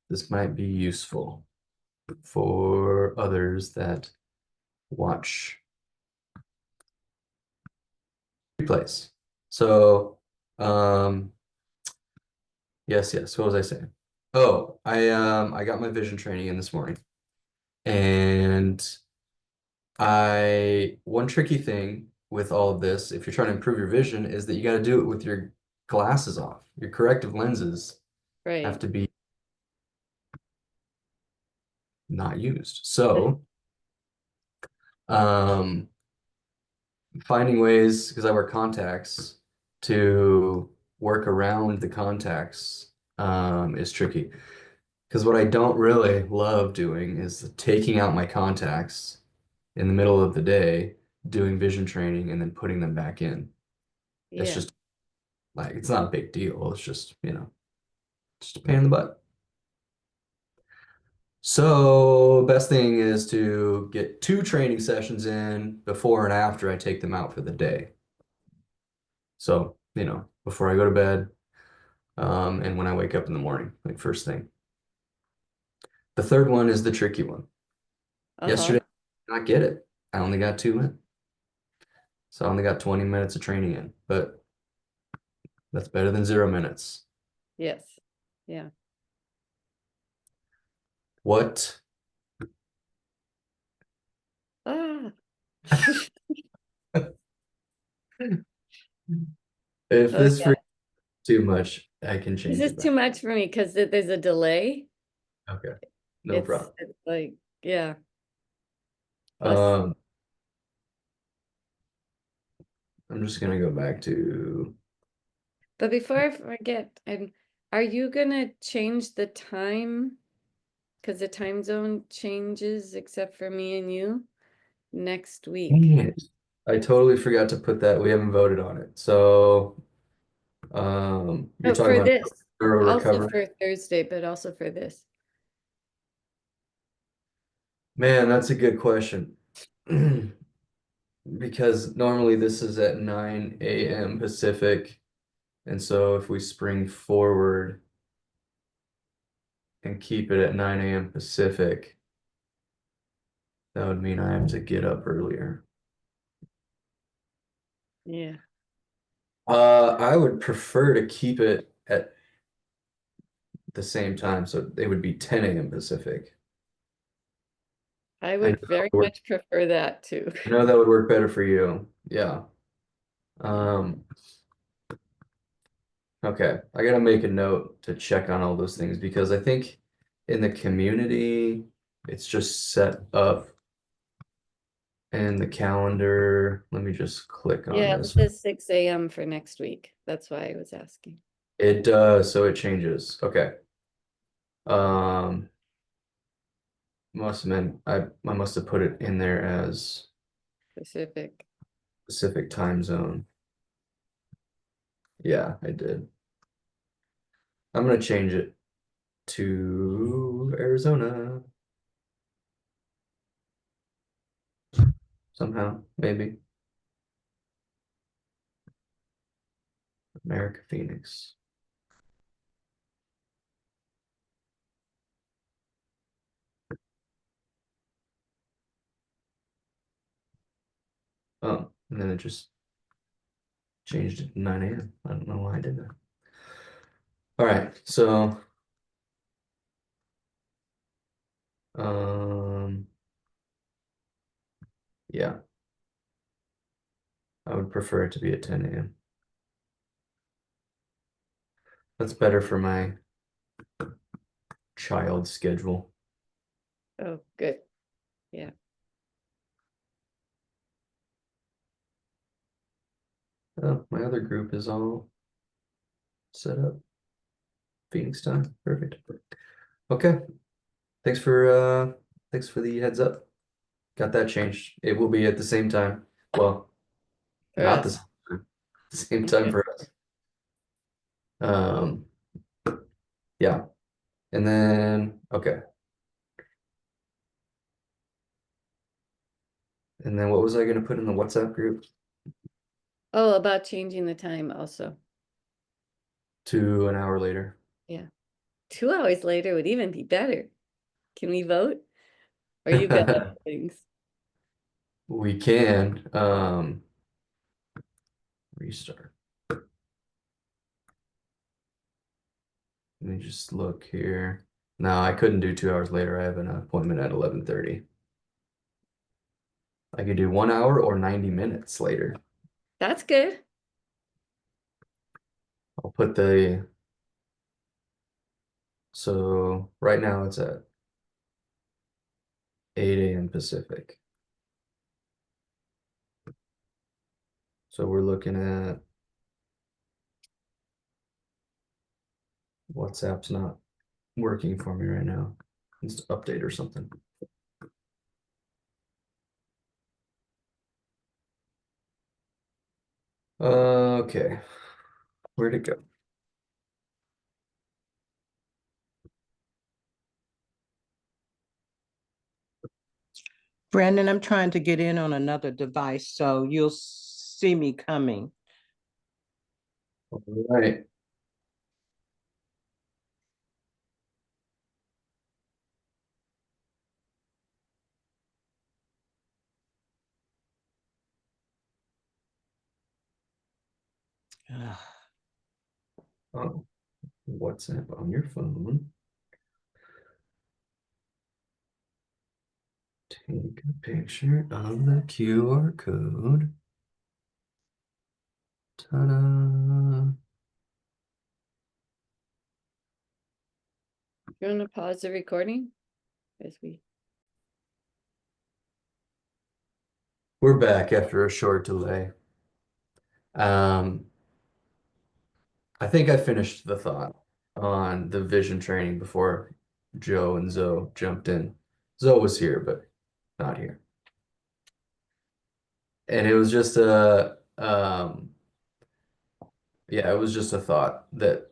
this might be useful for others that watch replays. So, yes. What was I saying? Oh, I got my vision training in this morning, and one tricky thing with all of this, if you're trying to improve your vision, is that you got to do it with your glasses off. Your corrective lenses have Right. to be not used. So, um, finding ways, because I wear contacts, to work around the contacts, is tricky. Because what I don't really love doing is taking out my contacts in the middle of the day, doing vision training, and then putting them back in. It's Yeah. just like, it's not a big deal. It's just, just a pain in the butt. So, best thing is to get 2 training sessions in before and after I take them out for the day. So, before I go to bed, and when I wake up in the morning, like first thing. The third one is the tricky one. Uh-huh. Yesterday, I did not get it. I only got 2 in. So I only got 20 minutes of training in, but that's better than 0 minutes. Yes. Yeah. What Ah. if Oh this yeah. for too much, I can This change is it too back. much for me because there's a delay. Okay, no It's problem. it's like, yeah. Plus, Um, I'm just gonna go back to but before I forget, are you gonna change the time? Because the time zone changes except for me and you next week. Dang it. I totally forgot to put that. We haven't voted on it. So, you're Oh, talking for about this. neuro Also recovery. for Thursday, but also for this. Man, that's a good question. Because normally this is at 9 a.m. Pacific. And so if we spring forward and keep it at 9 a.m. Pacific, that would mean I have to get up earlier. Yeah. I would prefer to keep it at the same time, so it would be 10 a.m. Pacific. I I know would that very would work, much prefer that too. I know that would work better for you. Yeah. Um, okay. I gotta make a note to check on all those things because I think in the community, it's just set up in the calendar. Let me just click on Yeah, it this. says 6 a.m. for next week. That's why I was asking. It does, so it changes. Okay. Um, must have been I must have put it in there as Pacific. Pacific time zone. Yeah, I did. I'm gonna change it to Arizona somehow, maybe. America Phoenix. Oh, and then it just changed it to 9 a.m. I don't know why I did that. All right, so um yeah, I would prefer it to be at 10 a.m. That's better for my child schedule. Oh, good. Yeah. Oh, my other group is all set up. Phoenix time. Perfect. Okay. Thanks for the heads up. Got that changed. It will be at the same time. Well, For not the us. same time. The same time Okay. for us. Um, yeah. And then okay. And then what was I gonna put in the WhatsApp group? Oh, about changing the time also. To an hour later. Yeah. 2 hours later would even be better. Can we vote? Are you good at things? We can restart. Let me just look here. No, I couldn't do 2 hours later. I have an appointment at 11:30. I could do 1 hour or 90 minutes later. That's good. I'll put the, so right now it's at 8 a.m. Pacific. So we're looking at WhatsApp's not working for me right now. Needs to update or something. Okay, where'd it go? Brandon, I'm trying to get in on another device, so you'll see me coming. All right. Oh, WhatsApp on your phone. Take a picture of the QR code. Ta-da. You want to pause the recording? As we We're back after a short delay. Um, I think I finished the thought on the vision training before Joe and Zoe jumped in. Zoe was here, but not here. And it was just yeah, it was just a thought that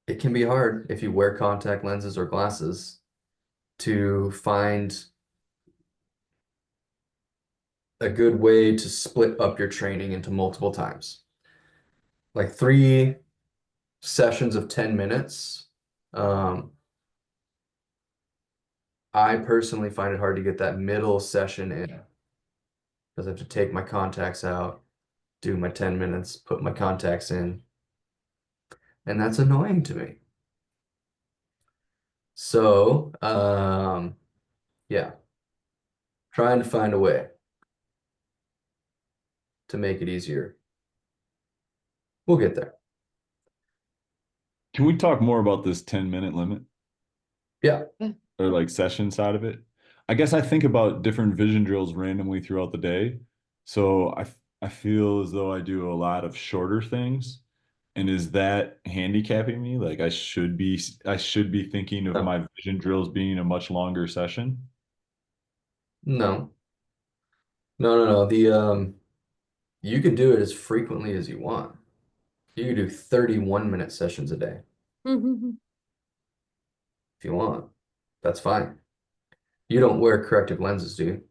it can be hard if you wear contact lenses or glasses to find a good way to split up your training into multiple times. Like 3 sessions of 10 minutes. Um, I personally find it hard to get that middle session in because I have to take my contacts out, do my 10 minutes, put my contacts in, and that's annoying to me. So, yeah, trying to find a way to make it easier. We'll get there. Can we talk more about this 10-minute limit Yeah. or like session side of it? I guess I think about different vision drills randomly throughout the day. So I feel as though I do a lot of shorter things. And is that handicapping me? Like I should be thinking of No, my vision drills being a much longer session. no, no. You can do it as frequently as you want. You can do 31-minute sessions a day if you want. That's fine. You don't wear corrective lenses, do you?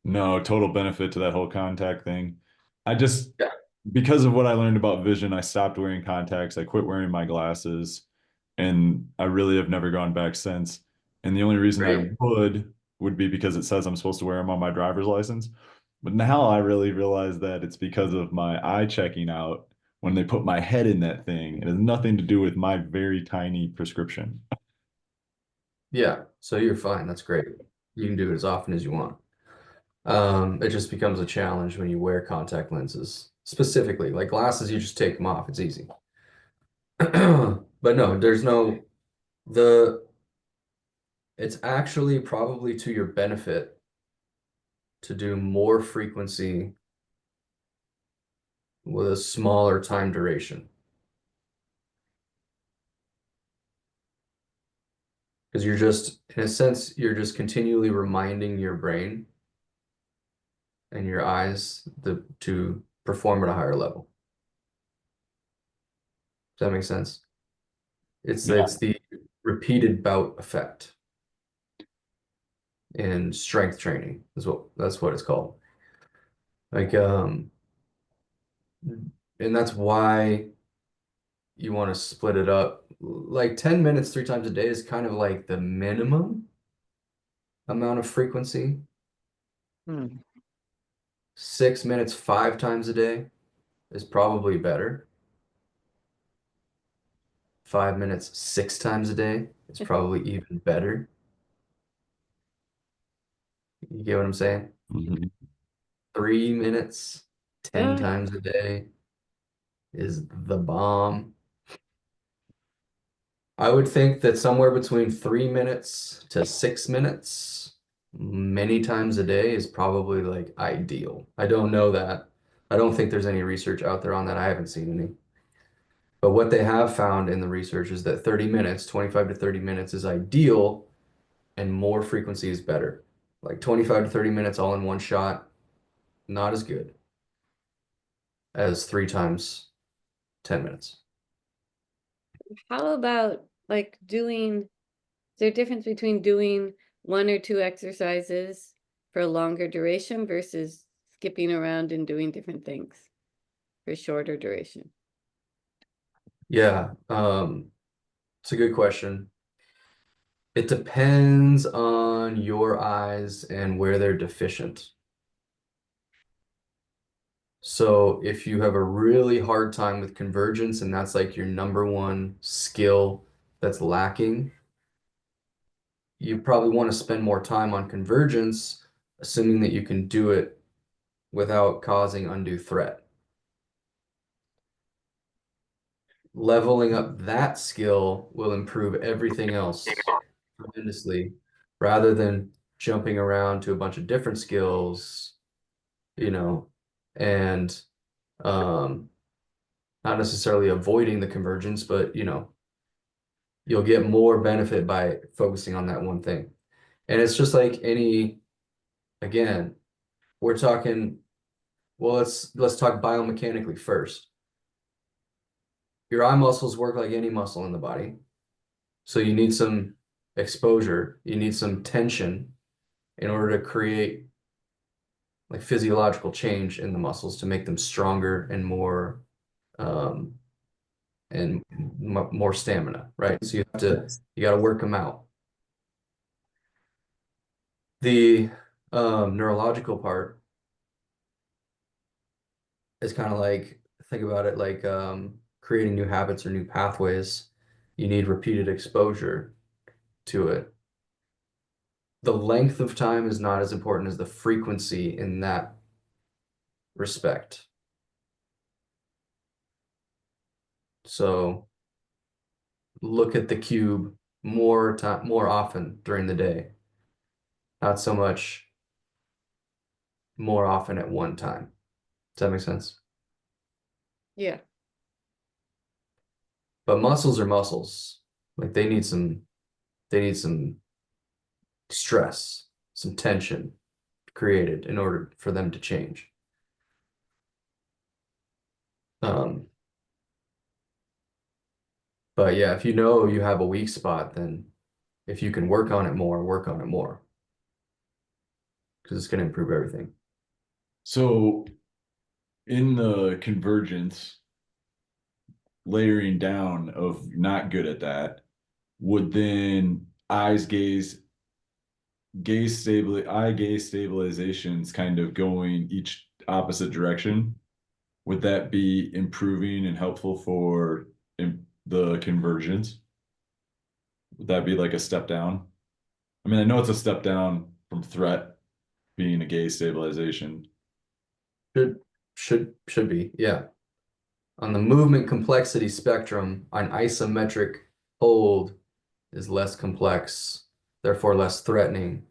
No, total benefit to that whole contact thing. I just, Yeah. because of what I learned about vision, I stopped wearing contacts. I quit wearing my glasses, and I really have never gone back since. And the only reason I Great. would be because it says I'm supposed to wear them on my driver's license. But now I really realize that it's because of my eye checking out when they put my head in that thing. It has nothing to do with my very tiny prescription. Yeah, so you're fine. That's great. You can do it as often as you want. It just becomes a challenge when you wear contact lenses. Specifically, like glasses, you just take them off. It's easy. But no, there's no the it's actually probably to your benefit to do more frequency with a smaller time duration. Because you're just, in a sense, you're just continually reminding your brain and your eyes to perform at a higher level. Does that make sense? Yeah. It's the repeated bout effect in strength training is that's what it's called. Like and that's why you want to split it up. Like 10 minutes 3 times a day is kind of like the minimum amount of frequency. Hmm. 6 minutes 5 times a day is probably better. 5 minutes 6 times a day is probably even better. You get what I'm saying? Mhm. 3 minutes 10 Oh, times a day is the bomb. I would think that somewhere between 3 minutes to 6 minutes, many times a day is probably like ideal. I don't know that. I don't think there's any research out there on that. I haven't seen any. But what they have found in the research is that 30 minutes, 25 to 30 minutes is ideal and more frequency is better. Like 25 to 30 minutes all in one shot, not as good as 3 times 10 minutes. how about like doing, is there a difference between doing 1 or 2 exercises for a longer duration versus skipping around and doing different things for shorter duration? Yeah, it's a good question. It depends on your eyes and where they're deficient. So if you have a really hard time with convergence and that's like your number one skill that's lacking, you probably want to spend more time on convergence, assuming that you can do it without causing undue threat. Leveling up that skill will improve everything else tremendously rather than jumping around to a bunch of different skills, you know, and um, not necessarily avoiding the convergence, but you'll get more benefit by focusing on that one thing. And it's just like any, again, we're talking, well, let's talk biomechanically first. Your eye muscles work like any muscle in the body. So you need some exposure, you need some tension in order to create like physiological change in the muscles to make them stronger and more um, more stamina, right? So you got to work them out. The neurological part is kind of like think about it like creating new habits or new pathways. You need repeated exposure to it. The length of time is not as important as the frequency in that respect. So look at the cube more often during the day, not so much more often at one time. Does that make sense? Yeah. But muscles are muscles. Like they need some stress, some tension created in order for them to change. Um, but yeah, if you know you have a weak spot, then if you can work on it more, work on it more because it's going to improve everything. So in the convergence, layering down of not good at that, would then eye gaze stabilizations kind of going each opposite direction? Would that be improving and helpful for the convergence? Would that be like a step down? I mean, I know it's a step down from threat being a gaze stabilization. Should should be, yeah. On the movement complexity spectrum, an isometric hold is less complex, therefore less threatening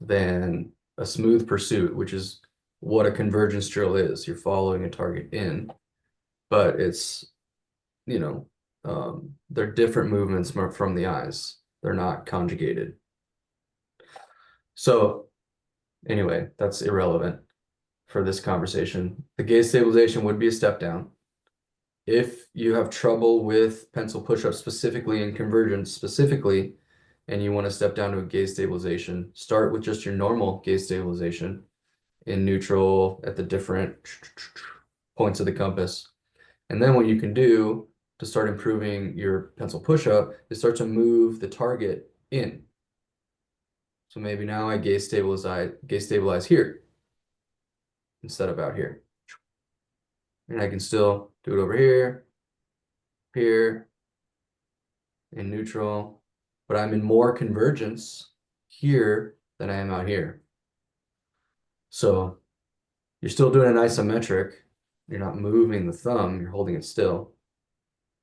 than a smooth pursuit, which is what a convergence drill is. You're following a target in, but it's, they're different movements from the eyes. They're not conjugated. So anyway, that's irrelevant for this conversation. The gaze stabilization would be a step down. If you have trouble with pencil push-ups specifically and convergence specifically, and you want to step down to a gaze stabilization, start with just your normal gaze stabilization in neutral at the different points of the compass. And then what you can do to start improving your pencil push-up is start to move the target in. So maybe now I gaze stabilize here instead of out here. And I can still do it over here, here, in neutral, but I'm in more convergence here than I am out here. So you're still doing an isometric. You're not moving the thumb, you're holding it still.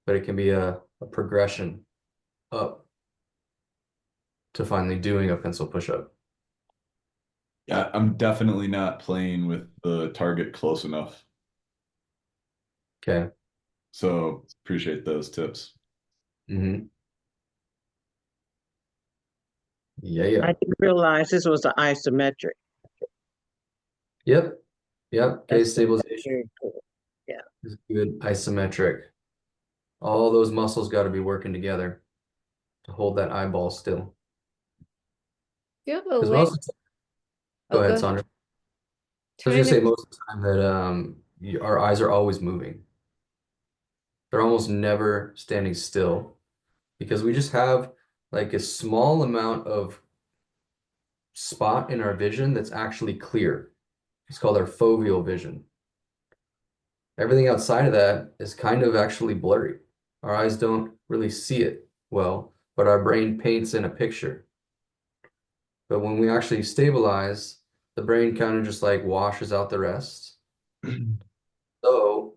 But it can be a progression up to finally doing a pencil push-up. Yeah, I'm definitely not playing with the target close enough. Okay. So appreciate those tips. Mm-hmm. Yeah, I yeah. didn't realize this was an isometric. Yep. Yep. Gaze That's stabilization very cool. Yeah. is good. Isometric. All those muscles got to be working together to hold that eyeball still. You have a Because way. most of the time, go Oh, ahead, go ahead. Sandra. I was Trying gonna to. say most of the time that our eyes are always moving. They're almost never standing still because we just have like a small amount of spot in our vision that's actually clear. It's called our foveal vision. Everything outside of that is kind of actually blurry. Our eyes don't really see it well, but our brain paints in a picture. But when we actually stabilize, the brain kind of just like washes out the rest. So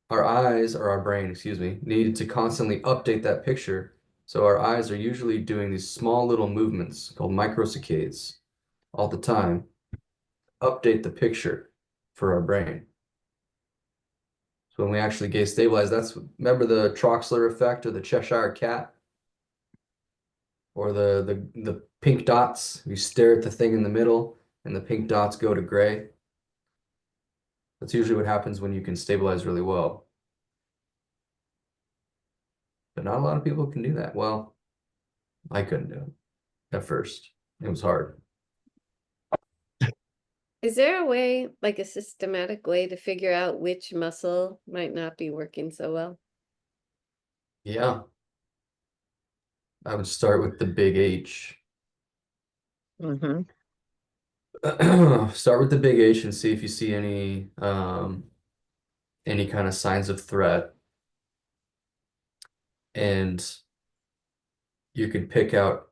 our eyes, or our brain, excuse me, needed to constantly update that picture. So our eyes are usually doing these small little movements called microsaccades all the time, update the picture for our brain. So when we actually gaze stabilize, remember the Troxler effect or the Cheshire cat or the pink dots. You stare at the thing in the middle and the pink dots go to gray. That's usually what happens when you can stabilize really well. But not a lot of people can do that. Well, I couldn't do it at first. It was hard. Is there a way, like a systematic way to figure out which muscle might not be working so well? Yeah, I would start with the big H. Mm-hmm. Start with the big H and see if you see any kind of signs of threat. And you could pick out,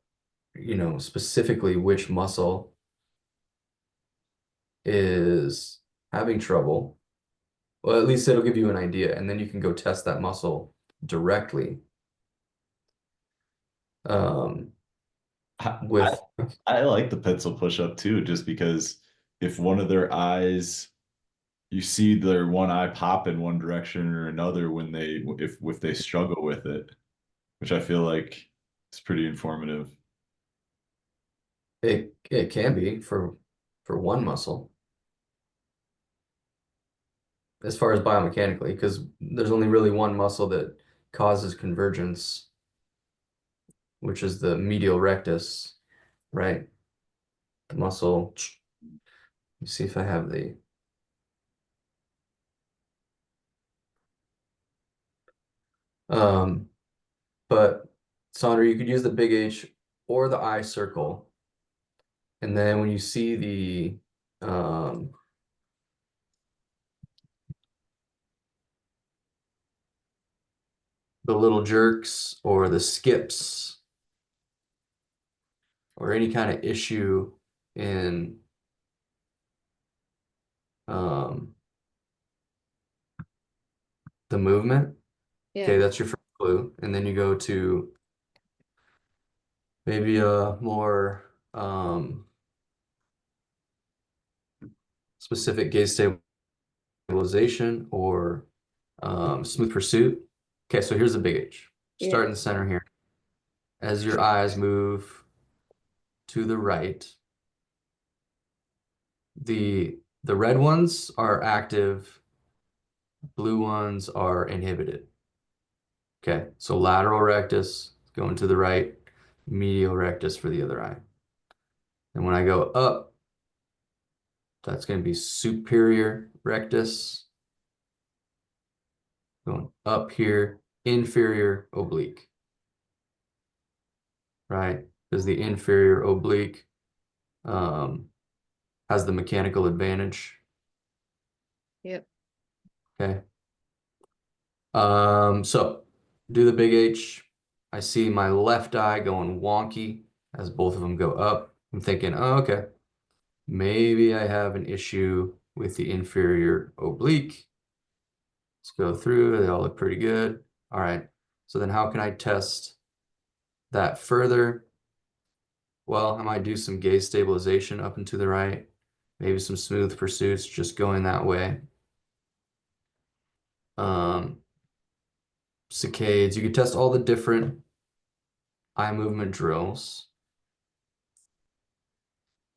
specifically which muscle is having trouble. Well, at least it'll give you an idea, and then you can go test that muscle directly. Um, I, I with I like the pencil push up too, just because if one of their eyes, you see their one eye pop in one direction or another when if they struggle with it, which I feel like is pretty informative. it can be for one muscle as far as biomechanically, because there's only really one muscle that causes convergence, which is the medial rectus, right? The muscle. Let me see if I have the. Um, but Sandra, you could use the big H or the I circle, and then when you see the little jerks or the skips or any kind of issue in um, the movement. Okay, Yeah. that's your first clue. And then you go to maybe a more specific gaze stabilization or smooth pursuit. Okay, so here's the big H. Yeah. Start in the center here. As your eyes move to the right, the red ones are active, blue ones are inhibited. Okay, so lateral rectus going to the right, medial rectus for the other eye. And when I go up, that's going to be superior rectus. Going up here, inferior oblique, right? Because the inferior oblique has the mechanical advantage. Yep. Okay. So do the big H. I see my left eye going wonky as both of them go up. I'm thinking, oh, okay, maybe I have an issue with the inferior oblique. Let's go through. They all look pretty good. All right. So then how can I test that further? Well, I might do some gaze stabilization up and to the right, maybe some smooth pursuits just going that way. Saccades, you could test all the different eye movement drills.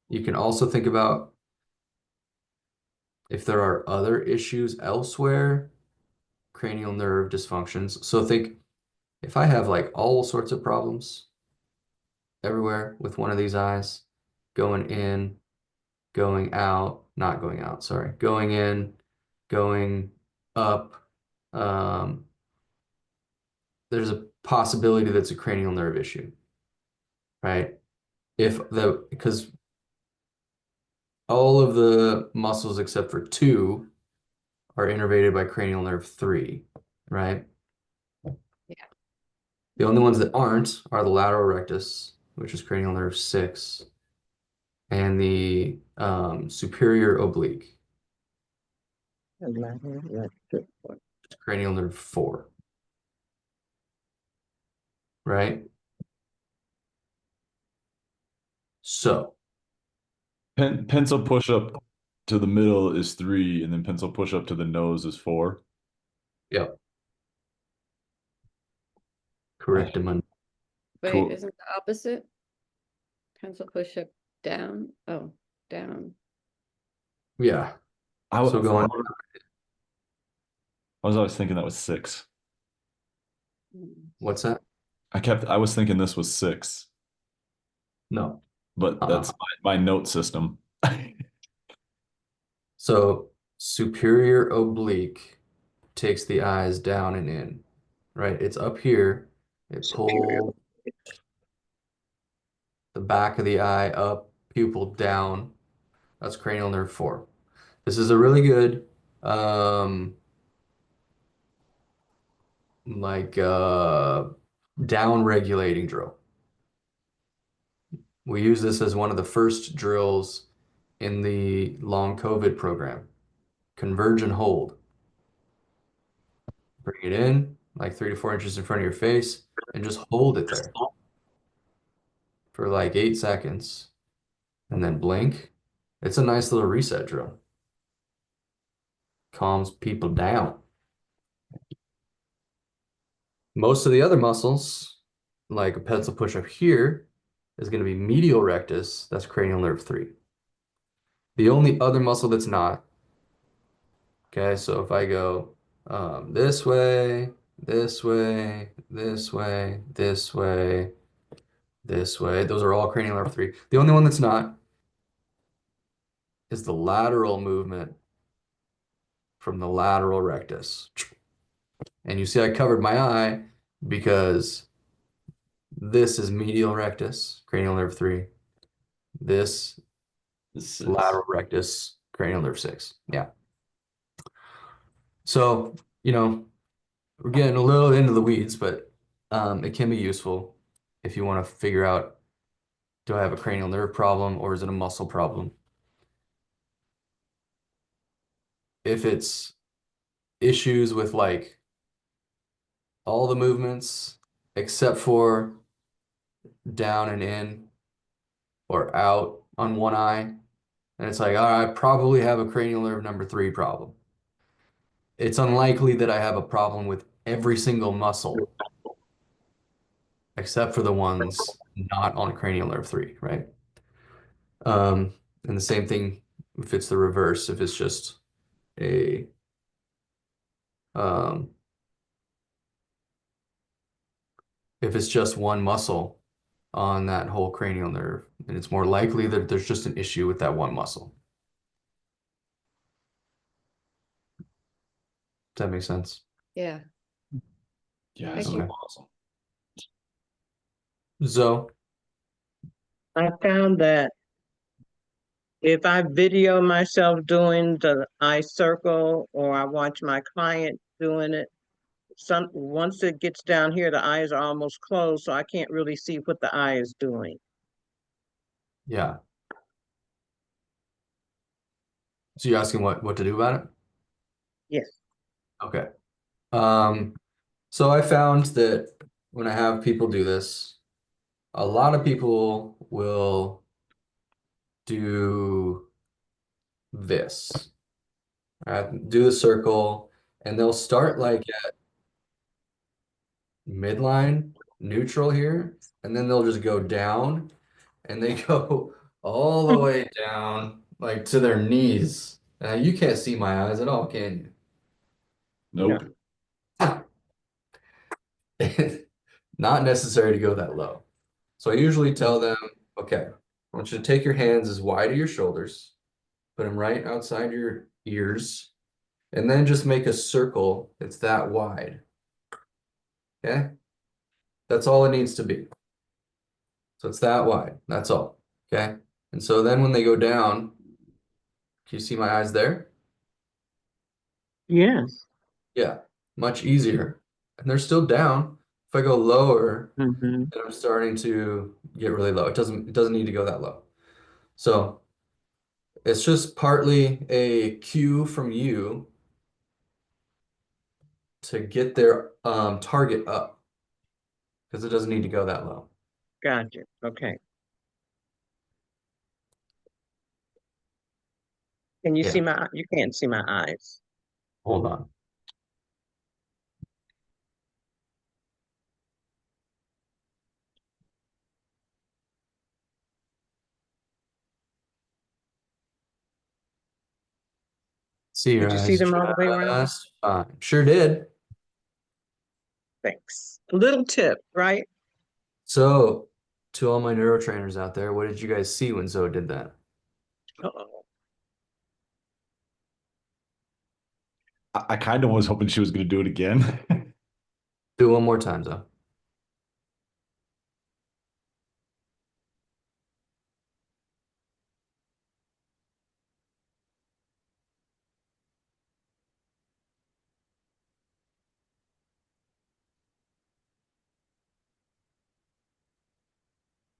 You can also think about if there are other issues elsewhere, cranial nerve dysfunctions. So think if I have like all sorts of problems everywhere with one of these eyes, going in, going out, not going out, sorry, going in, going up, there's a possibility that's a cranial nerve issue, right? Because all of the muscles except for two are innervated by cranial nerve 3, right? Yeah. The only ones that aren't are the lateral rectus, which is cranial nerve 6, and the superior oblique, which is cranial nerve 4, right? So, Pencil push up to the middle is 3, and then pencil push up to the nose is 4. yep, correct, Amanda. Wait, Cool. isn't the opposite? Pencil push up down. Oh, down. Yeah. I, So going, I was always thinking that was 6. Mm. what's that? I was thinking this was 6, No. but that's my note system. So superior oblique takes the eyes down and in, right? It's up here. It pulls the back of the eye up, pupil down. That's cranial nerve 4. This is a really good like down regulating drill. We use this as one of the first drills in the long COVID program. Converge and hold. Bring it in like 3 to 4 inches in front of your face and just hold it there for like 8 seconds and then blink. It's a nice little reset drill. Calms people down. Most of the other muscles, like a pencil push up here, is going to be medial rectus. That's cranial nerve 3. The only other muscle that's not, okay, so if I go this way, this way, this way, this way, this way, those are all cranial nerve 3. The only one that's not is the lateral movement from the lateral rectus. And you see I covered my eye because this is medial rectus, cranial nerve 3. This This lateral rectus, cranial nerve 6. Yeah. So, you know, we're getting a little into the weeds, but it can be useful if you want to figure out, do I have a cranial nerve problem or is it a muscle problem? If it's issues with like all the movements except for down and in or out on one eye, and it's like, all right, I probably have a cranial nerve number 3 problem. It's unlikely that I have a problem with every single muscle except for the ones not on cranial nerve 3, right? And the same thing if it's the reverse, if it's just a um, if it's just one muscle on that whole cranial nerve, then it's more likely that there's just an issue with that one muscle. Does that make sense? Yeah. Yeah, I it's can, so Okay. awesome. So, I found that if I video myself doing the eye circle or I watch my client doing it, once it gets down here, the eyes are almost closed, so I can't really see what the eye is doing. yeah. So you're asking what to do about it? Yes. Okay. Um, so I found that when I have people do this, a lot of people will do this. Do the circle, and they'll start like at midline, neutral here, and then they'll just go down, and they go all the way down, like to their knees. You can't see my eyes at all, can No. Nope. you? Not necessary to go that low. So I usually tell them, okay, I want you to take your hands as wide as your shoulders, put them right outside your ears, and then just make a circle that's that wide. Okay? That's all it needs to be. So it's that wide. That's all. Okay? And so then when they go down, can you see my eyes there? Yes. Yeah, much easier. And they're still down. If I go lower, Mm-hmm. then I'm starting to get really low. It doesn't need to go that low. So it's just partly a cue from you to get their target up because it doesn't need to go that low. Gotcha. Okay. Can you see Yeah, my, you can't see my eyes. hold on. See your Did you see eyes them all the way around? just fine. Sure did. Thanks. A little tip, right? So, to all my neurotrainers out there, what did you guys see when Zoe did that? Uh-oh. I kind of was hoping she was going to do it again. Do it one more time, Zoe.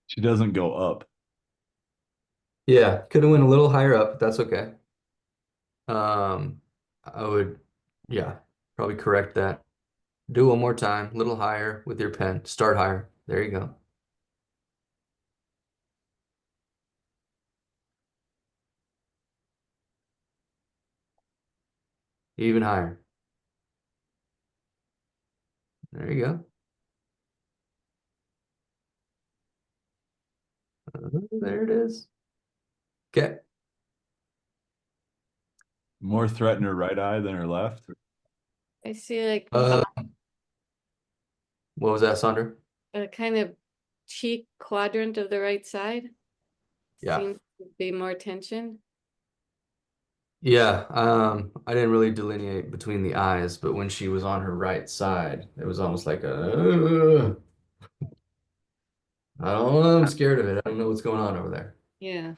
She doesn't go up. Yeah, could have went a little higher up, but that's okay. Um, I would, yeah, probably correct that. Do one more time, a little higher with your pen. Start higher. There you go. Even higher. There you go. There it is. Okay. More threaten her right eye than her left. I see like Uh, what was that, Sandra? a kind of cheek quadrant of the right side. Yeah. Seems to be more tension. Yeah, I didn't really delineate between the eyes, but when she was on her right side, it was almost like I don't know, I'm scared of it. I don't know what's going on over there. Yeah.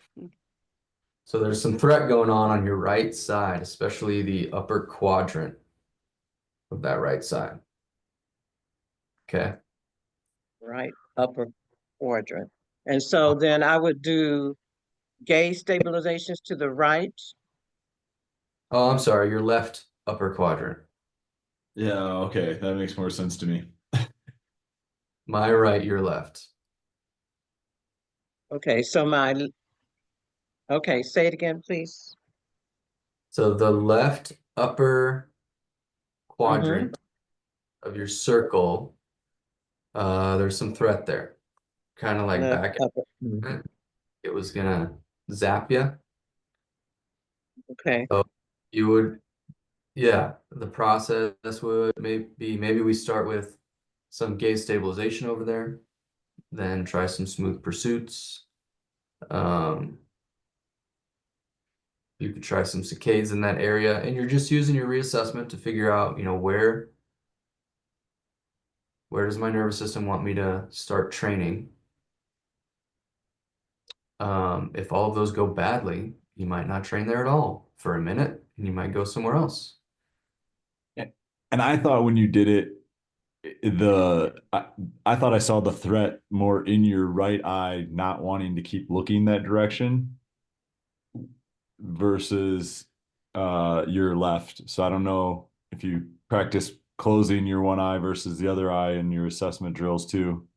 So there's some threat going on your right side, especially the upper quadrant of that right side. Okay. Right upper quadrant. And so then I would do gaze stabilizations to the right. Oh, I'm sorry, your left upper quadrant. Yeah, okay. That makes more sense to me. My right, your left. Okay, okay, say it again, please. So the left upper Mm-hmm. quadrant of your circle, there's some threat there. Kind of like Left back. upper. Mhm. It was gonna zap you. Okay, So you would, yeah, the process would maybe we start with some gaze stabilization over there, then try some smooth pursuits. Um, you could try some saccades in that area, and you're just using your reassessment to figure out, where Where does my nervous system want me to start training? If all of those go badly, you might not train there at all for a minute, and you might go somewhere else. And I thought when you did it, I thought I saw the threat more in your right eye, not wanting to keep looking that direction versus your left. So I don't know if you practice closing your one eye versus the other eye in your assessment drills too.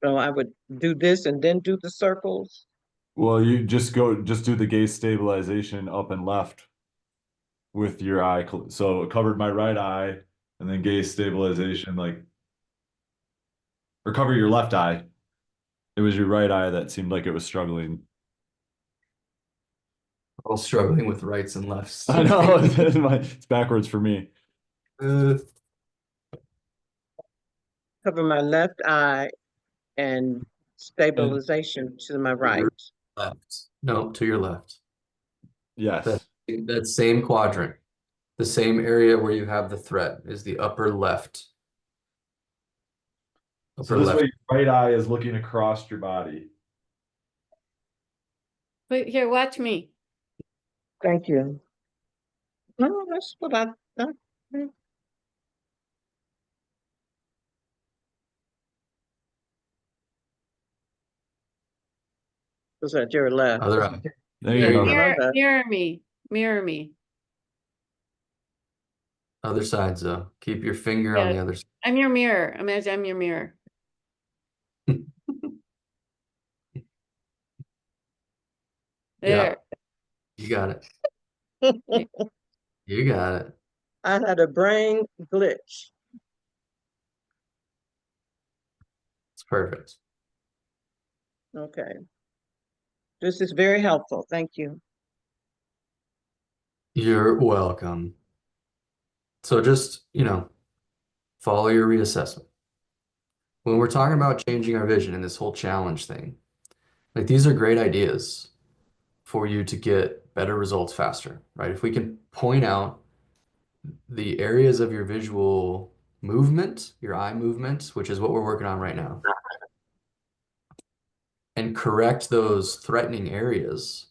So I would do this and then do the circles. Well, you just do the gaze stabilization up and left with your eye. So it covered my right eye and then gaze stabilization, like, or cover your left eye. It was your right eye that seemed like it was struggling. All struggling with rights and lefts. I know it's backwards for me. Uh, Cover my left eye and And stabilization to my right. your left. No, to your left. That yes. that same quadrant, the same area where you have the threat is the upper left. So Upper this left. way, your right eye is looking across your body. But here, watch me. Thank you. No, that's what I thought. Was at your left. Other eye. There Yeah, you go. go. mirror me. Mirror me. Other side, though. Keep your finger on Yeah. the other side. I'm your mirror. Imagine I'm your mirror. Yeah, There. you got it. You got it. I had a brain glitch. It's perfect. Okay. This is very helpful. Thank you. You're welcome. So just, follow your reassessment. When we're talking about changing our vision and this whole challenge thing, like these are great ideas for you to get better results faster, right? If we can point out the areas of your visual movement, your eye movement, which is what we're working on right now, and correct those threatening areas,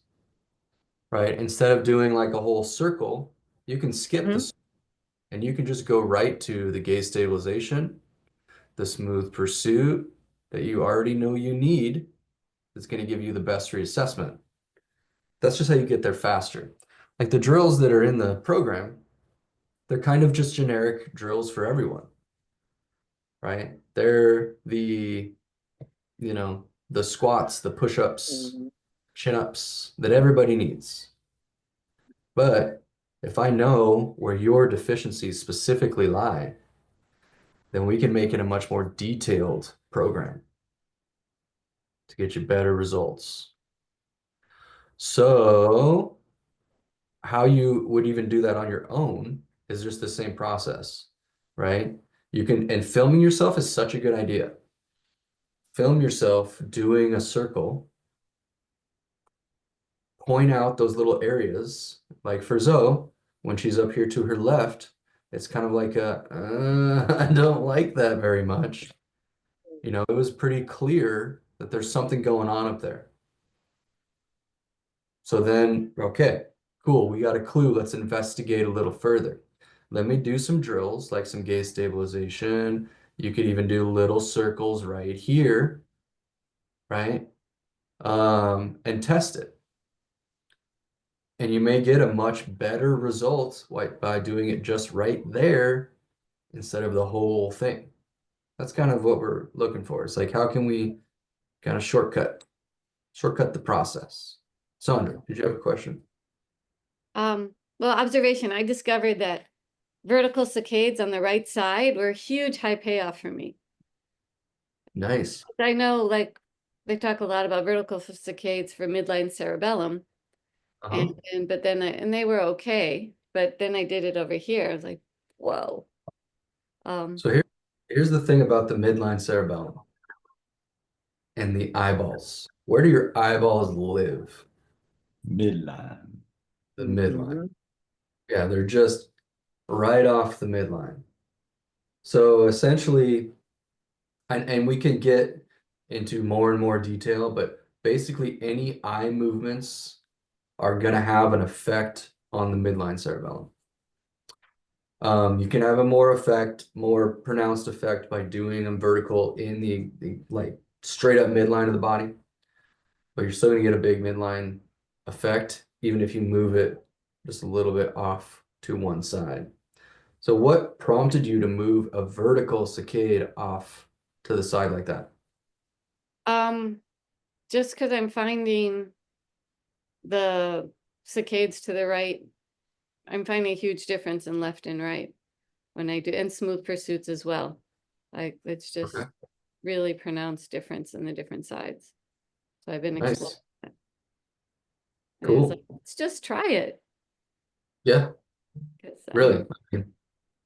right? Instead of doing like a whole circle, you can skip the Mhm. and you can just go right to the gaze stabilization, the smooth pursuit that you already know you need that's going to give you the best reassessment. That's just how you get there faster. Like the drills that are in the program, they're kind of just generic drills for everyone, right? They're the squats, the push-ups, Mhm. chin-ups that everybody needs. But if I know where your deficiencies specifically lie, then we can make it a much more detailed program to get you better results. So how you would even do that on your own is just the same process, right? And filming yourself is such a good idea. Film yourself doing a circle, point out those little areas. Like for Zoe, when she's up here to her left, it's kind of like I don't like that very much. It was pretty clear that there's something going on up there. So then, okay, cool, we got a clue. Let's investigate a little further. Let me do some drills, like some gaze stabilization. You could even do little circles right here, right? And test it. And you may get a much better result by doing it just right there instead of the whole thing. That's kind of what we're looking for. It's like, how can we kind of shortcut the process? Sandra, did you have a question? Well, observation. I discovered that vertical saccades on the right side were a huge high payoff for me. Nice. I know, like, they talk a lot about vertical saccades for midline cerebellum, Uh-huh. but then they were okay. But then I did it over here. I was like, whoa. So here's the thing about the midline cerebellum and the eyeballs. Where do your eyeballs live? Midline. The midline. Mhm. Yeah, they're just right off the midline. So essentially, and we can get into more and more detail, but basically any eye movements are going to have an effect on the midline cerebellum. You can have a more pronounced effect by doing them vertical in the like straight up midline of the body, but you're still going to get a big midline effect, even if you move it just a little bit off to one side. So what prompted you to move a vertical saccade off to the side like that? Just because I'm finding the saccades to the right, I'm finding a huge difference in left and right when I do, and smooth pursuits as well. Like it's just Okay. really pronounced difference in the different sides. So I've been exploring Nice. that. And I was like, Cool. let's just try it. Yeah, really.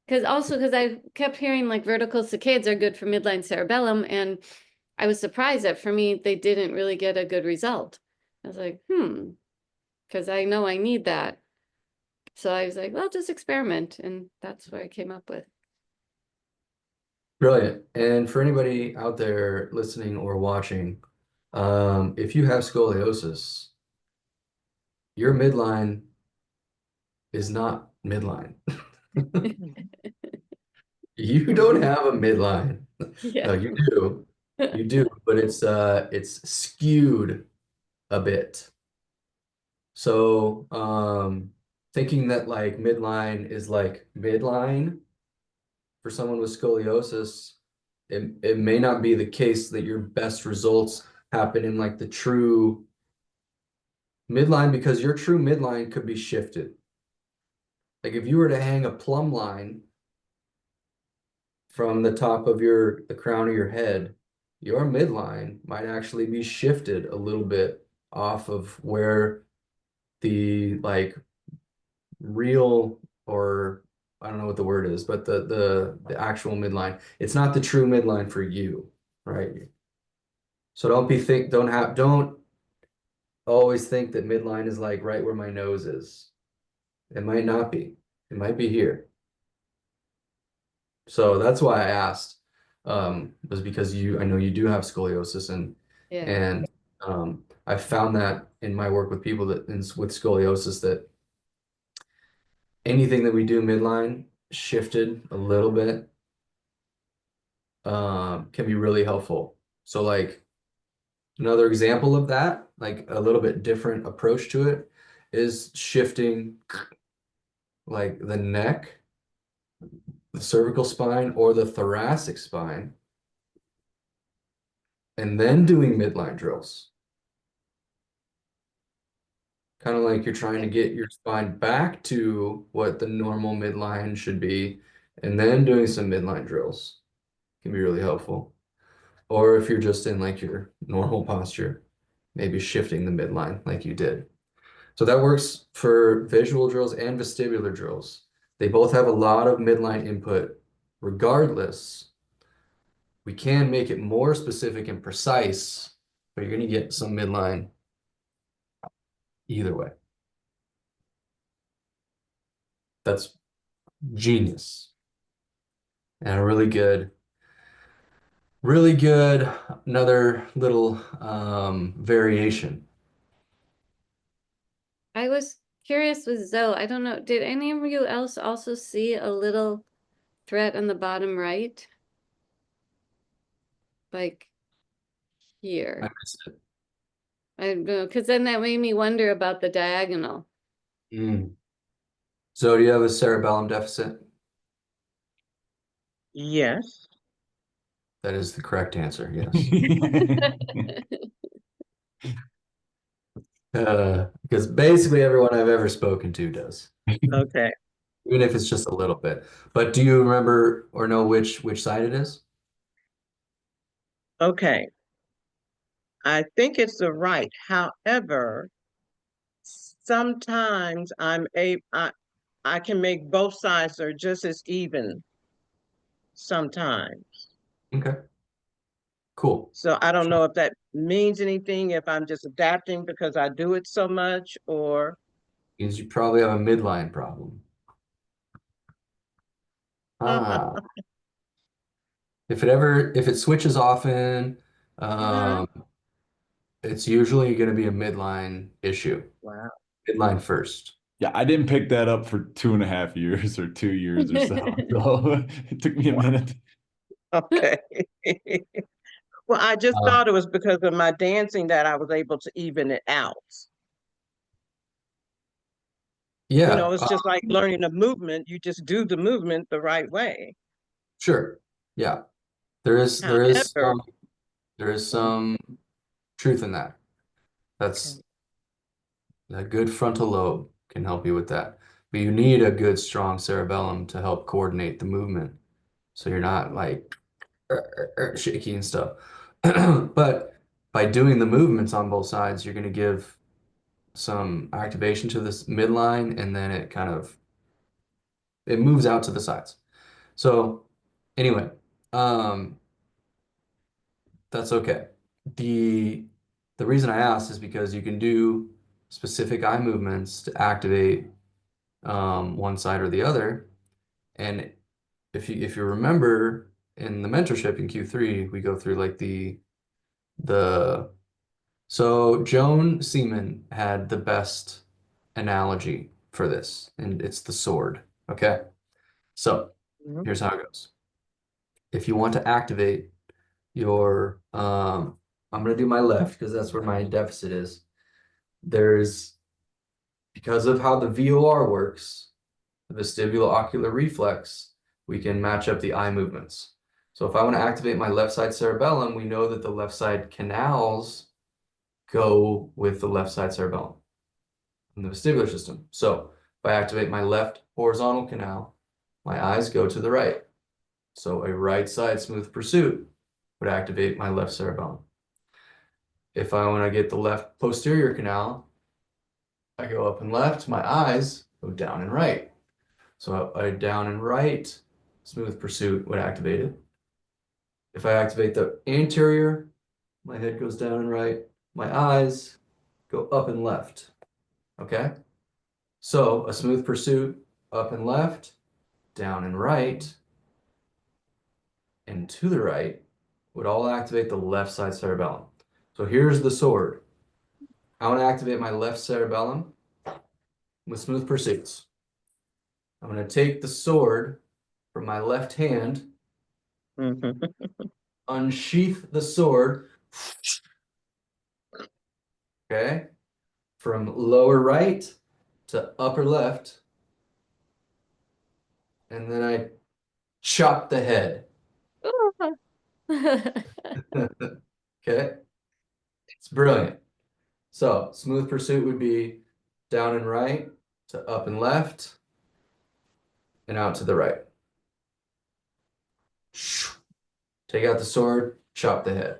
Because I kept hearing like vertical saccades are good for midline cerebellum, and I was surprised that for me they didn't really get a good result. I was like, because I know I need that. So I was like, well, just experiment, and that's what I came up with. Brilliant. And for anybody out there listening or watching, if you have scoliosis, your midline is not midline. You don't have a midline. Yeah. No, you do. You do, but it's skewed a bit. So thinking that like midline is like midline for someone with scoliosis, it may not be the case that your best results happen in like the true midline, because your true midline could be shifted. Like if you were to hang a plumb line from the top of the crown of your head, your midline might actually be shifted a little bit off of where the like real, or I don't know what the word is, but the actual midline. It's not the true midline for you, right? So don't always think that midline is like right where my nose is. It might not be. It might be here. So that's why I asked, was because I know you do have scoliosis, Yeah. and I found that in my work with people with scoliosis, that anything that we do midline shifted a little bit can be really helpful. So like another example of that, like a little bit different approach to it, is shifting like the neck, the cervical spine, or the thoracic spine, and then doing midline drills. Kind of like you're trying to get your spine back to what the normal midline should be, and then doing some midline drills can be really helpful. Or if you're just in like your normal posture, maybe shifting the midline like you did. So that works for visual drills and vestibular drills. They both have a lot of midline input. Regardless, we can make it more specific and precise, but you're going to get some midline either way. That's genius. And a really good, another little variation. I was curious with Zoe. I don't know. Did any of you else also see a little threat on the bottom right? Like I here. missed it. I don't know, because then that made me wonder about the diagonal. Mm. So do you have a cerebellum deficit? Yes. That is the correct answer, yes. Because basically everyone I've ever spoken to does, Okay. even if it's just a little bit. But do you remember or know which side it is? Okay. I think it's the right. However, sometimes I can make both sides are just as even sometimes. Okay, cool. So I don't know if that means anything, if I'm just adapting because I do it so much, or Means you probably have a midline problem. Ah, if it switches often, Uh-huh. um, it's usually going to be a midline issue. Wow. Midline first. Yeah, I didn't pick that up for 2.5 years or 2 years or so. So it took me a minute. Okay. Well, I just Uh, thought it was because of my dancing that I was able to even it out. You yeah, know, it's just like learning a movement. You just do the movement the right way. sure. Yeah. However, There is mm, some truth in that. okay. That's a good frontal lobe can help you with that. But you need a good strong cerebellum to help coordinate the movement. So you're not like shaky and stuff. But by doing the movements on both sides, you're going to give some activation to this midline and then it moves out to the sides. So anyway, um, that's okay. The the reason I asked is because you can do specific eye movements to activate one side or the other. And if you remember in the mentorship in Q3, we go through like the so Joan Seaman had the best analogy for this, and it's the sword. Okay. So Mhm. here's how it goes. If you want to activate your I'm gonna do my left because that's where my deficit is. There's because of how the VOR works, the vestibulo-ocular reflex, we can match up the eye movements. So if I want to activate my left side cerebellum, we know that the left side canals go with the left side cerebellum in the vestibular system. So if I activate my left horizontal canal, my eyes go to the right. So a right side smooth pursuit would activate my left cerebellum. If I want to get the left posterior canal, I go up and left, my eyes go down and right. So a down and right smooth pursuit would activate it. If I activate the anterior, my head goes down and right, my eyes go up and left. Okay? So a smooth pursuit, up and left, down and right, and to the right would all activate the left side cerebellum. So here's the sword. I want to activate my left cerebellum with smooth pursuits. I'm going to take the sword from my left hand, Mhm. unsheath the sword, okay, from lower right to upper left, and then I chop the head. Okay, it's brilliant. So smooth pursuit would be down and right to up and left and out to the right. Take out the sword, chop the head.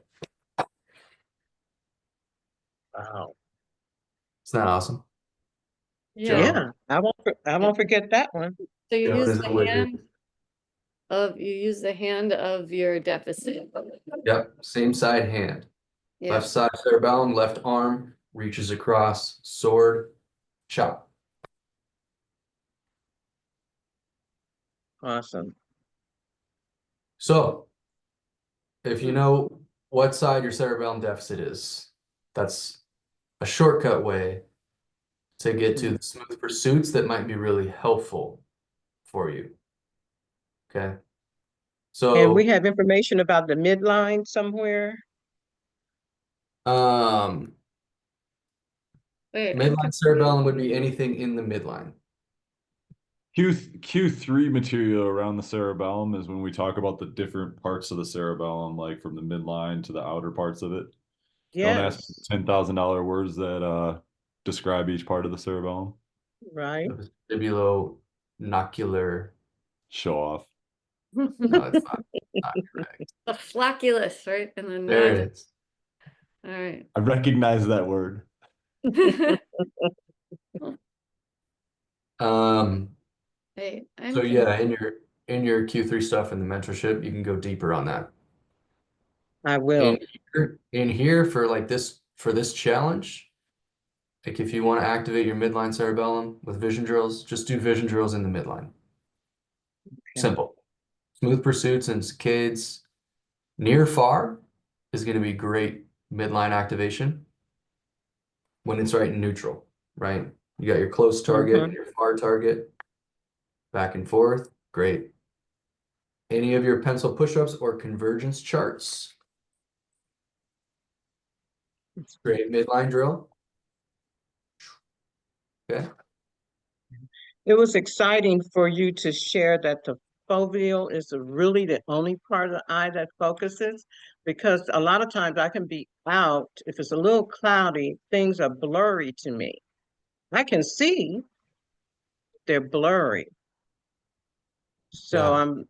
Wow. Isn't that awesome? Yeah, Joe, Yeah, I won't forget that one. so you Joan use is a wizard. you use the hand of your deficit. Yep, same side hand. Yeah, Left side cerebellum, left arm reaches across, sword, chop. Awesome. So if you mm, know what side your cerebellum deficit is, that's a shortcut way to get to Mhm. the smooth pursuits that might be really helpful for you. Okay. And we So have information about the midline somewhere. um wait, I'm midline confused. cerebellum would be anything in the midline. Q3 material around the cerebellum is when we talk about the different parts of the cerebellum, like from the midline to the outer parts of it. Don't ask me Yes, $10,000 words that describe each part of the cerebellum. right. The vestibulo-nocular. Show off. No, it's not correct. The flacculus, right? And then There not, it is. all right. I recognize that word. Um, Hey, so I'm yeah, confused. in your Q3 stuff in the mentorship, you can go deeper on that. I will. In here for this challenge, like if you want to activate your midline cerebellum with vision drills, just do vision drills in the midline. Okay. Simple. Smooth pursuits and saccades, Near far is going to be great midline activation when it's right in neutral, right? You got your close target and Mm-hmm. your far target, back and forth. Great. Any of your pencil push-ups or convergence charts? Great midline drill. Okay. It was exciting for you to share that the foveal is really the only part of the eye that focuses, because a lot of times I can be out, if it's a little cloudy, things are blurry to me. I can see, they're blurry. So Yeah.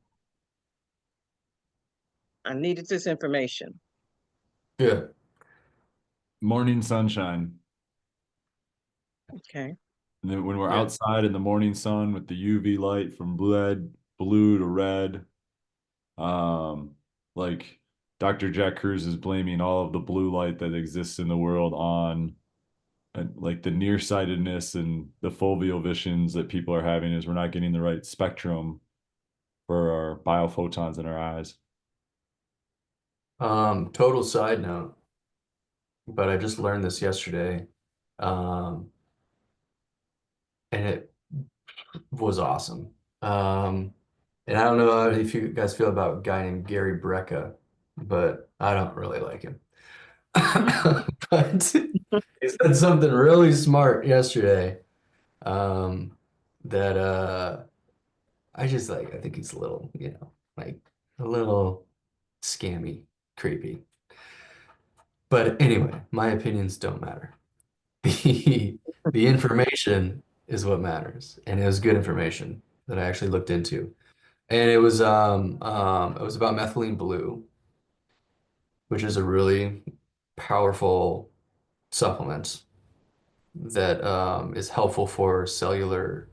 I needed this information. Good. Morning sunshine. Okay. And then when we're Yeah. outside in the morning sun with the UV light from blue to red, um, like Dr. Jack Cruz is blaming all of the blue light that exists in the world on like the nearsightedness and the foveal visions that people are having is we're not getting the right spectrum for our biophotons in our eyes. Total side note, but I just learned this yesterday. Um, and it was awesome. And I don't know if you guys feel about a guy named Gary Brecka, but I don't really like him. But he said something really smart yesterday. Um, that I just like I think he's a little, like a little scammy, creepy. But anyway, my opinions don't matter. The the information is what matters, and it was good information that I actually looked into. And it was about methylene blue, which is a really powerful supplement that is helpful for cellular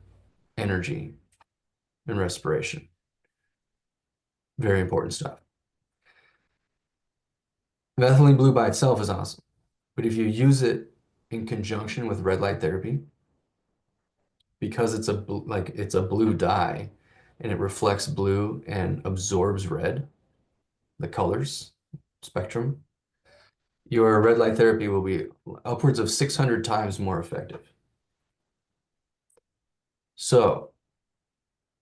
energy and respiration. Very important stuff. Methylene blue by itself is awesome, but if you use it in conjunction with red light therapy, because it's a blue dye and it reflects blue and absorbs red, the colors spectrum, your red light therapy will be upwards of 600 times more effective. So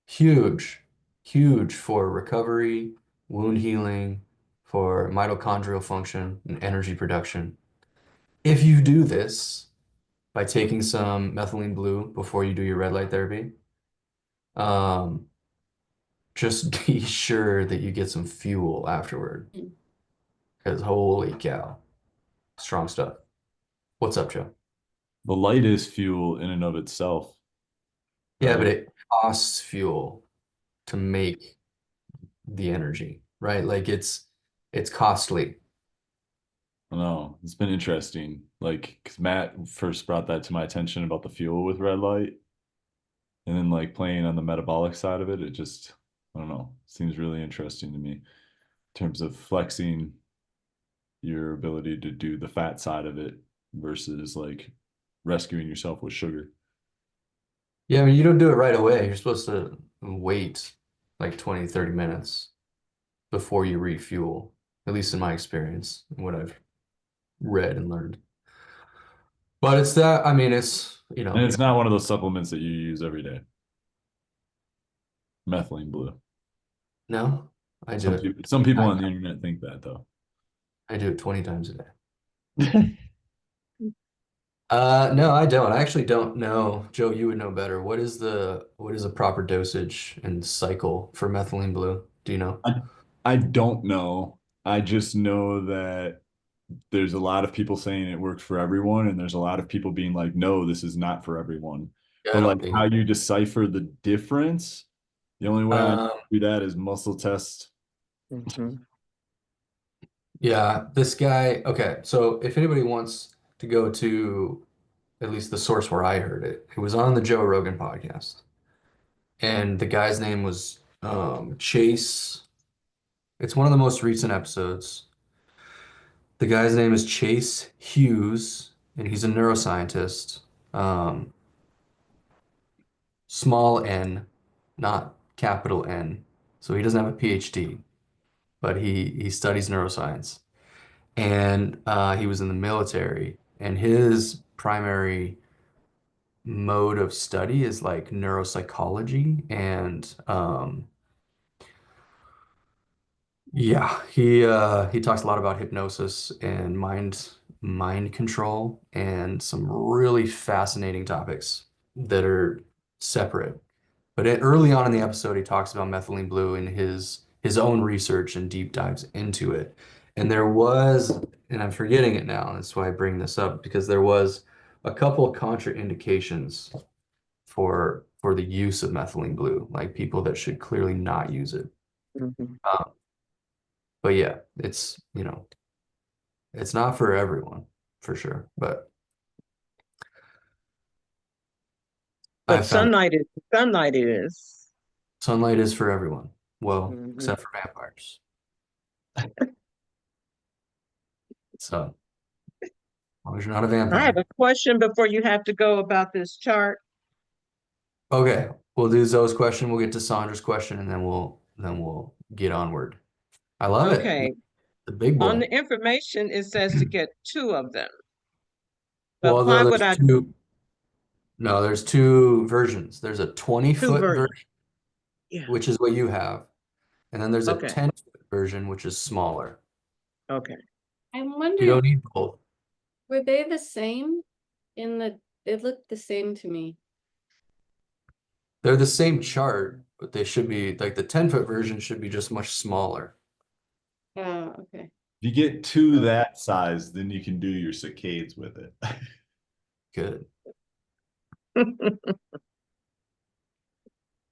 huge, huge for recovery, wound healing, for mitochondrial function and energy production. If you do this by taking some methylene blue before you do your red light therapy, um, just be sure that you get some fuel afterward. Because holy cow, strong stuff. What's up, Joe? The light is fuel in and of itself, Yeah, but right? it costs fuel to make the energy, right? Like it's costly. I don't know. It's been interesting. Like, because Matt first brought that to my attention about the fuel with red light, and then like playing on the metabolic side of it, it just, I don't know, seems really interesting to me in terms of flexing your ability to do the fat side of it versus like rescuing yourself with sugar. Yeah, I mean, you don't do it right away. You're supposed to wait like 20, 30 minutes before you refuel, at least in my experience, and what I've read and learned. But it's that, I mean, it's, And you it's not one of those supplements that you use every day. Methylene blue. know, I do it Some people 20 on the times. internet think that though. I do it 20 times a day. No, I don't. I actually don't know. Joe, you would know better. What is a proper dosage and cycle for methylene blue? Do you know? I, I don't know. I just know that there's a lot of people saying it works for everyone, and there's a lot of people being like, no, this is not for everyone. Yeah, I But don't like think how it. you decipher the difference, the only way I Um, do that is muscle test. Mhm. yeah, this guy, okay, so if anybody wants to go to at least the source where I heard it, it was on the Joe Rogan podcast. And the guy's name was Chase. It's one of the most recent episodes. The guy's name is Chase Hughes, and he's a neuroscientist. Um, small n, not capital N. So he doesn't have a PhD. but he studies neuroscience, and he was in the military, and his primary mode of study is like neuropsychology, and yeah, he talks a lot about hypnosis and mind control and some really fascinating topics that are separate. But early on in the episode, he talks about methylene blue and his own research and deep dives into it. And there was, and I'm forgetting it now, and that's why I bring this up, because there was a couple of contraindications for the use of methylene blue, like people that should clearly not use it. Mhm. But yeah, it's not for everyone, for sure. But I But found sunlight is. sunlight is for everyone. Well, Mhm. except for vampires. So, as long as you're not a I have vampire. a question before you have to go about this chart. Okay, we'll do Zoe's question. We'll get to Sandra's question, and then we'll get onward. I love it. Okay, The big on boy. the information, it says to get two of them. Well, But though why would there's I two. No, there's two versions. There's a two 20-foot versions? version, Yeah, which is what you have, and then there's a okay, 10-foot version, which is smaller. okay. I'm You wondering, don't need both. were they the same they looked the same to me. They're the same chart, but they should be like the 10-foot version should be just much smaller. Oh, okay. If you get two that size, then you can do your saccades with it. Good. Well,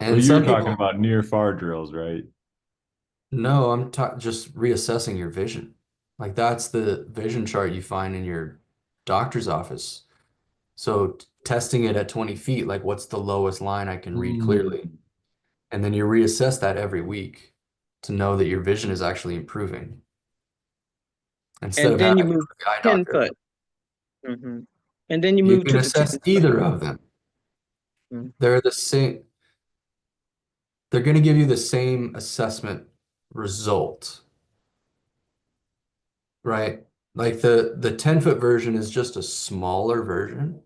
And you were some talking people, about near far drills, right? no, I'm ta just reassessing your vision. Like that's the vision chart you find in your doctor's office. So testing it at 20 feet, like what's the lowest line I can read Mm. clearly? And then you reassess that every week to know that your vision is actually improving instead And of then you having to move go to the eye 10 foot. doctor. Hmm. And then you You move can to the assess 10 foot. either of them. Mhm. They're the same. They're going to give you the same assessment result, right? Like the 10-foot version is just a smaller version.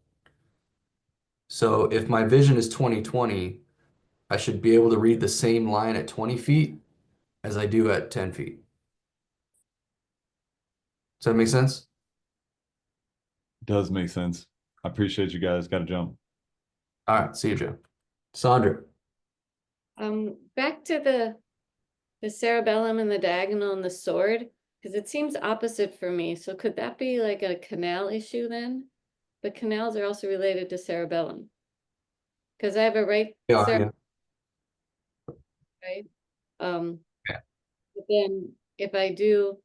So if my vision is 20/20, I should be able to read the same line at 20 feet as I do at 10 feet. Does that make sense? Does make sense. I appreciate you guys. Got to jump. All right, see you, Joe. Sandra. Back to the cerebellum and the diagonal and the sword, because it seems opposite for me. So could that be like a canal issue then? But canals are also related to cerebellum. Because I have a right Yeah, cerebellum, yeah. right? Um, Yeah. but then if I do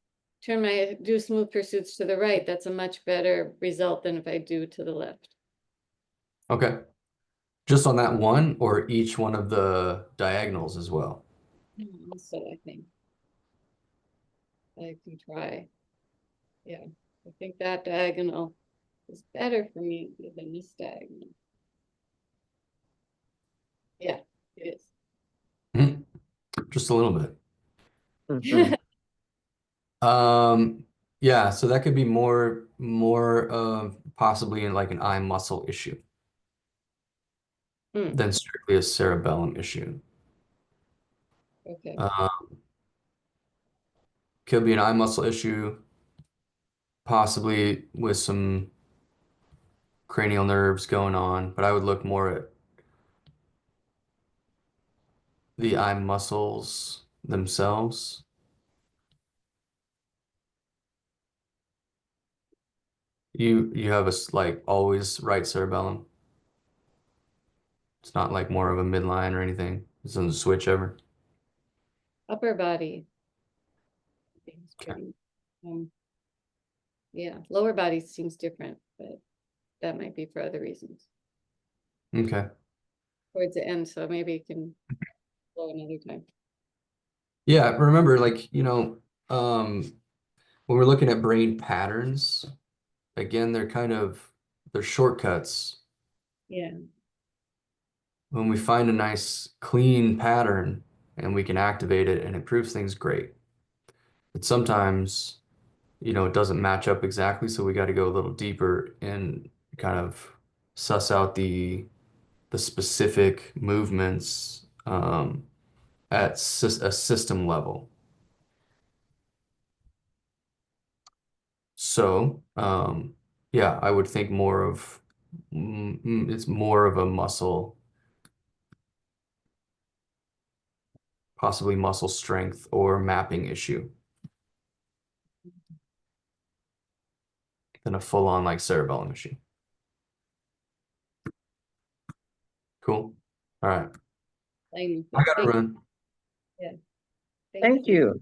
smooth pursuits to the right, that's a much better result than if I do to the left. Okay. Just on that one or each one of the diagonals as well? So I think I can try. Yeah, I think that diagonal is better for me than this diagonal. Yeah, it Mhm. Just a little bit. Mhm. is. Yeah, so that could be more of possibly in like an eye muscle issue Hmm, than strictly a cerebellum issue. okay. Uh, could be an eye muscle issue, possibly with some cranial nerves going on, but I would look more at the eye muscles themselves. You have like always right cerebellum. It's not like more of a midline or anything. It doesn't switch ever. Upper body seems Okay. pretty, yeah, lower body seems different, but that might be for other reasons Okay. towards the end, so maybe it can go another time. Yeah, remember, like, when we're looking at brain patterns, again, they're shortcuts. Yeah, When we find a nice clean pattern and we can activate it and improves things, great. But sometimes, it doesn't match up exactly, so we got to go a little deeper and kind of suss out the specific movements at a system level. So, yeah, I would think more of it's more of a muscle, possibly muscle strength or mapping issue than a full-on like cerebellum issue. Cool. All right. Thank I gotta thank- run. yeah, Thank you.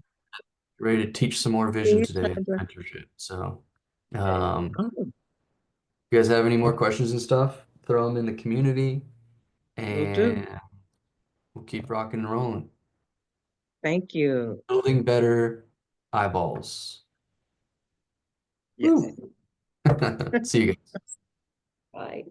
Ready to teach some more See vision you, today, Sandra. mentorship. So, um, Oh, you guys have any more questions and stuff? Throw them in the community, will do. and we'll keep rocking and rolling. Thank you. Building better eyeballs. Yes. Woo. See you guys. Bye.